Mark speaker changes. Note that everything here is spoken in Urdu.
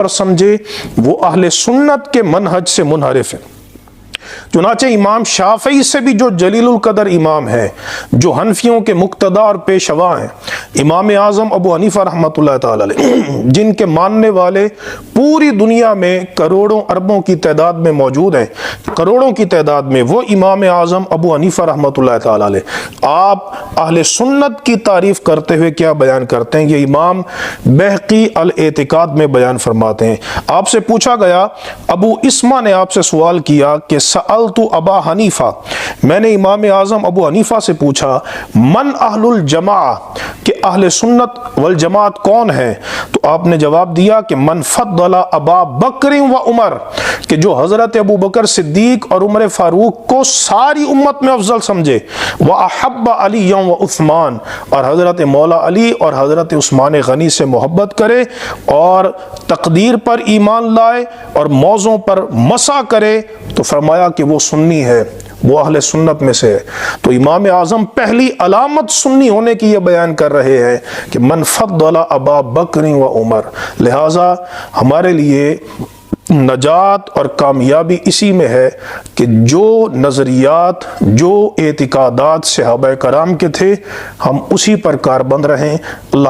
Speaker 1: پر سمجھے وہ اہل سنت کے منہج سے منحرف ہے۔ چنانچہ امام شافعی سے بھی جو جلیل القدر امام ہے، جو حنفیوں کے مقتدا اور پیشوا ہیں، امام اعظم ابو حنیفہ رحمۃ اللہ تعالی علیہ، جن کے ماننے والے پوری دنیا میں کروڑوں اربوں کی تعداد میں موجود ہیں، کروڑوں کی تعداد میں، وہ امام اعظم ابو حنیفہ رحمۃ اللہ تعالی علیہ آپ اہل سنت کی تعریف کرتے ہوئے کیا بیان کرتے ہیں؟ یہ امام بہقی الاعتقاد میں بیان فرماتے ہیں۔ آپ سے پوچھا گیا، ابو اسما نے آپ سے سوال کیا کہ سألت ابا حنیفہ، میں نے امام اعظم ابو حنیفہ سے پوچھا، من اہل الجماعہ، کہ اہل سنت والجماعت کون ہے؟ تو آپ نے جواب دیا کہ من فضل ابا بکر و عمر، کہ جو حضرت ابو بکر صدیق اور عمر فاروق کو ساری امت میں افضل سمجھے، وَأَحَبَّ عَلِيًّا وَعُثْمَانَ، اور حضرت مولا علی اور حضرت عثمان غنی سے محبت کرے اور تقدیر پر ایمان لائے اور موضوع پر مسح کرے، تو فرمایا کہ وہ سنی ہے، وہ اہل سنت میں سے ہے۔ تو امام اعظم پہلی علامت سنی ہونے کی یہ بیان کر رہے ہیں کہ من فضل ابا بکر و عمر۔ لہٰذا ہمارے لیے نجات اور کامیابی اسی میں ہے کہ جو نظریات، جو اعتقادات صحابہ کرام کے تھے، ہم اسی پر کاربند رہیں۔ اللہ